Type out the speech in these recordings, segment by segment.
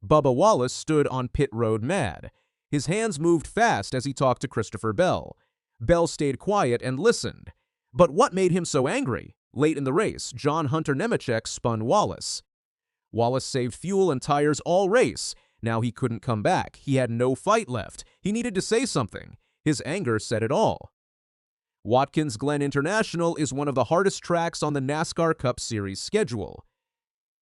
Bubba Wallace stood on pit road mad. His hands moved fast as he talked to Christopher Bell. Bell stayed quiet and listened. But what made him so angry? Late in the race, John Hunter Nemechek spun Wallace. Wallace saved fuel and tires all race. Now he couldn't come back. He had no fight left. He needed to say something. His anger said it all. Watkins Glen International is one of the hardest tracks on the NASCAR Cup Series schedule.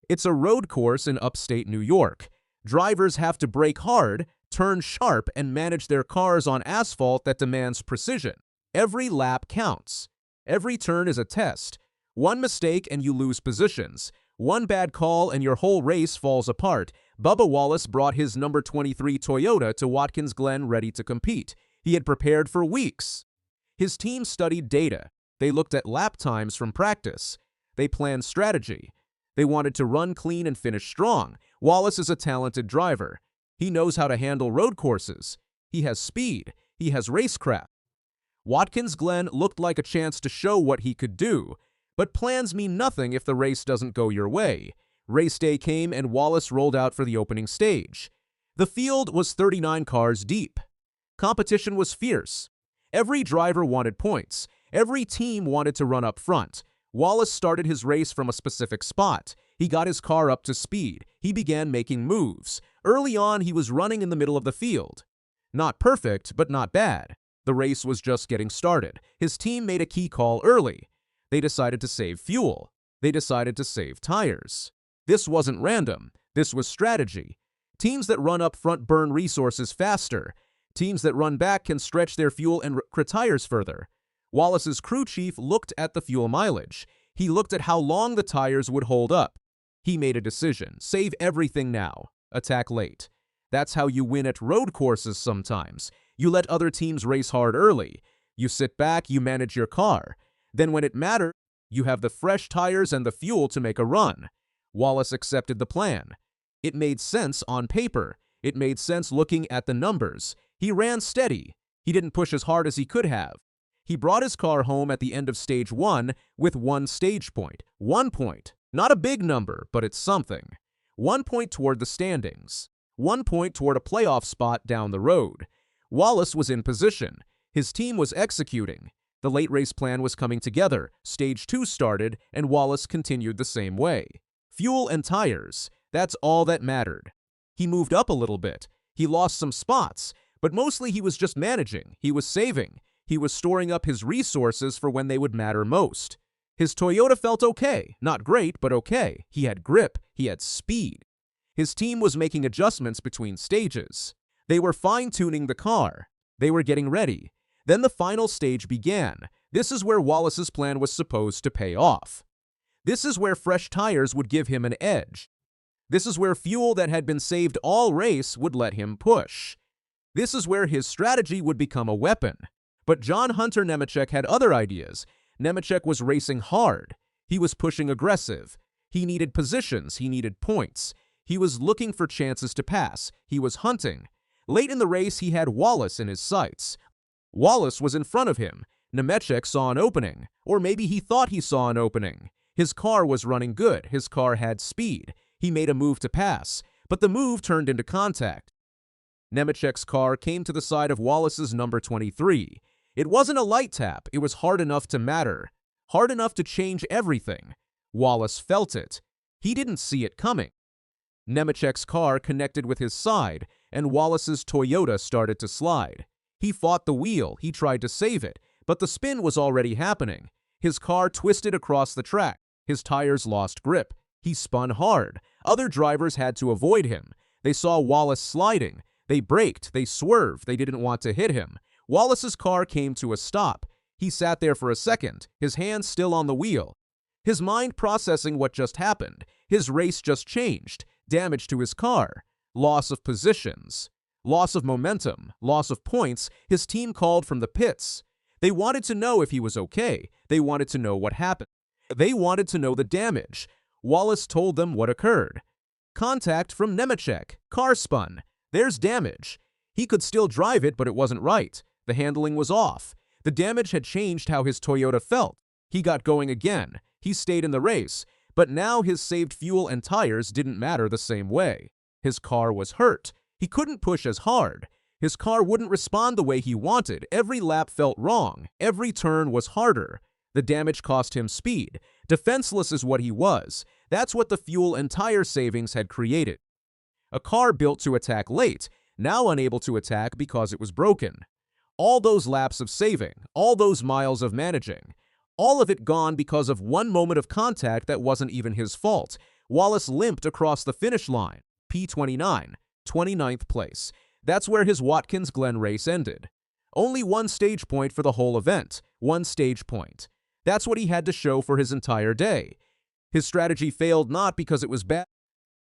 It's a road course in upstate New York. Drivers have to brake hard, turn sharp, and manage their cars on asphalt that demands precision. Every lap counts. Every turn is a test. One mistake and you lose positions. One bad call and your whole race falls apart. Bubba Wallace brought his number 23 Toyota to Watkins Glen ready to compete. He had prepared for weeks. His team studied data. They looked at lap times from practice. They planned strategy. They wanted to run clean and finish strong. Wallace is a talented driver. He knows how to handle road courses. He has speed. He has racecraft. Watkins Glen looked like a chance to show what he could do. But plans mean nothing if the race doesn't go your way. Race day came and Wallace rolled out for the opening stage. The field was 39 cars deep. Competition was fierce. Every driver wanted points. Every team wanted to run up front. Wallace started his race from a specific spot. He got his car up to speed. He began making moves. Early on, he was running in the middle of the field. Not perfect, but not bad. The race was just getting started. His team made a key call early. They decided to save fuel. They decided to save tires. This wasn't random. This was strategy. Teams that run up front burn resources faster. Teams that run back can stretch their fuel and recruit tires further. Wallace's crew chief looked at the fuel mileage. He looked at how long the tires would hold up. He made a decision. Save everything now. Attack late. That's how you win at road courses sometimes. You let other teams race hard early. You sit back, you manage your car. Then when it matters, you have the fresh tires and the fuel to make a run. Wallace accepted the plan. It made sense on paper. It made sense looking at the numbers. He ran steady. He didn't push as hard as he could have. He brought his car home at the end of stage 1 with 1 stage point. 1 point. Not a big number, but it's something. 1 point toward the standings. 1 point toward a playoff spot down the road. Wallace was in position. His team was executing. The late race plan was coming together. Stage 2 started, and Wallace continued the same way. Fuel and tires. That's all that mattered. He moved up a little bit. He lost some spots, but mostly he was just managing. He was saving. He was storing up his resources for when they would matter most. His Toyota felt okay. Not great, but okay. He had grip. He had speed. His team was making adjustments between stages. They were fine-tuning the car. They were getting ready. Then the final stage began. This is where Wallace's plan was supposed to pay off. This is where fresh tires would give him an edge. This is where fuel that had been saved all race would let him push. This is where his strategy would become a weapon. But John Hunter Nemechek had other ideas. Nemechek was racing hard. He was pushing aggressive. He needed positions. He needed points. He was looking for chances to pass. He was hunting. Late in the race, he had Wallace in his sights. Wallace was in front of him. Nemechek saw an opening. Or maybe he thought he saw an opening. His car was running good. His car had speed. He made a move to pass. But the move turned into contact. Nemechek's car came to the side of Wallace's number 23. It wasn't a light tap. It was hard enough to matter. Hard enough to change everything. Wallace felt it. He didn't see it coming. Nemechek's car connected with his side, and Wallace's Toyota started to slide. He fought the wheel. He tried to save it, but the spin was already happening. His car twisted across the track. His tires lost grip. He spun hard. Other drivers had to avoid him. They saw Wallace sliding. They braked. They swerved. They didn't want to hit him. Wallace's car came to a stop. He sat there for a second, his hands still on the wheel. His mind processing what just happened. His race just changed. Damage to his car. Loss of positions. Loss of momentum. Loss of points. His team called from the pits. They wanted to know if he was okay. They wanted to know what happened. They wanted to know the damage. Wallace told them what occurred. Contact from Nemechek. Car spun. There's damage. He could still drive it, but it wasn't right. The handling was off. The damage had changed how his Toyota felt. He got going again. He stayed in the race. But now his saved fuel and tires didn't matter the same way. His car was hurt. He couldn't push as hard. His car wouldn't respond the way he wanted. Every lap felt wrong. Every turn was harder. The damage cost him speed. Defenseless is what he was. That's what the fuel and tire savings had created. A car built to attack late, now unable to attack because it was broken. All those laps of saving, all those miles of managing, all of it gone because of one moment of contact that wasn't even his fault. Wallace limped across the finish line. P29, 29th place. That's where his Watkins Glen race ended. Only one stage point for the whole event. One stage point. That's what he had to show for his entire day. His strategy failed not because it was bad,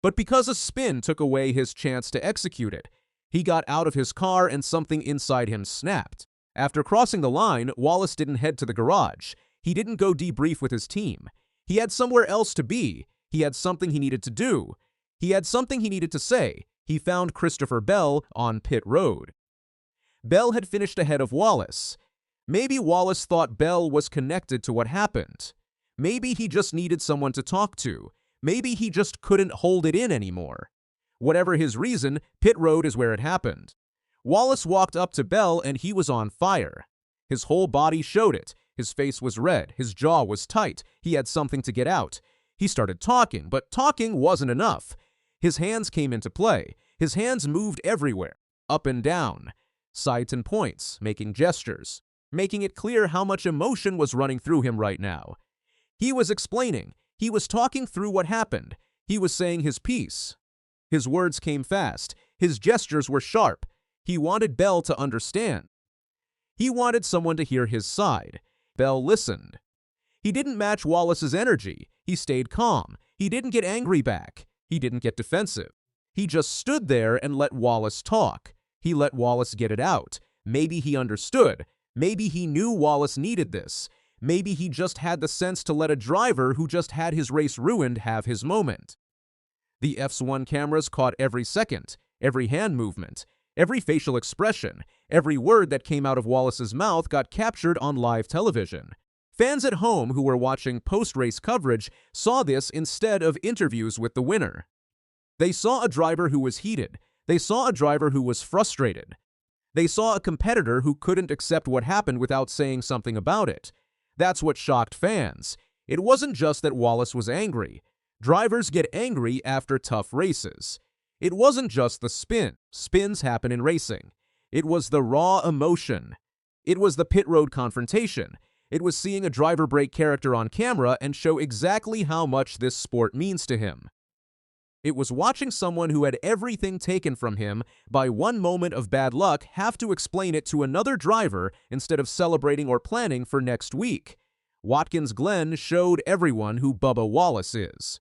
but because a spin took away his chance to execute it. He got out of his car and something inside him snapped. After crossing the line, Wallace didn't head to the garage. He didn't go debrief with his team. He had somewhere else to be. He had something he needed to do. He had something he needed to say. He found Christopher Bell on pit road. Bell had finished ahead of Wallace. Maybe Wallace thought Bell was connected to what happened. Maybe he just needed someone to talk to. Maybe he just couldn't hold it in anymore. Whatever his reason, pit road is where it happened. Wallace walked up to Bell and he was on fire. His whole body showed it. His face was red. His jaw was tight. He had something to get out. He started talking, but talking wasn't enough. His hands came into play. His hands moved everywhere, up and down, sides and points, making gestures, making it clear how much emotion was running through him right now. He was explaining. He was talking through what happened. He was saying his piece. His words came fast. His gestures were sharp. He wanted Bell to understand. He wanted someone to hear his side. Bell listened. He didn't match Wallace's energy. He stayed calm. He didn't get angry back. He didn't get defensive. He just stood there and let Wallace talk. He let Wallace get it out. Maybe he understood. Maybe he knew Wallace needed this. Maybe he just had the sense to let a driver who just had his race ruined have his moment. The F1 cameras caught every second, every hand movement, every facial expression, every word that came out of Wallace's mouth got captured on live television. Fans at home who were watching post-race coverage saw this instead of interviews with the winner. They saw a driver who was heated. They saw a driver who was frustrated. They saw a competitor who couldn't accept what happened without saying something about it. That's what shocked fans. It wasn't just that Wallace was angry. Drivers get angry after tough races. It wasn't just the spin. Spins happen in racing. It was the raw emotion. It was the pit road confrontation. It was seeing a driver break character on camera and show exactly how much this sport means to him. It was watching someone who had everything taken from him by one moment of bad luck have to explain it to another driver instead of celebrating or planning for next week. Watkins Glen showed everyone who Bubba Wallace is.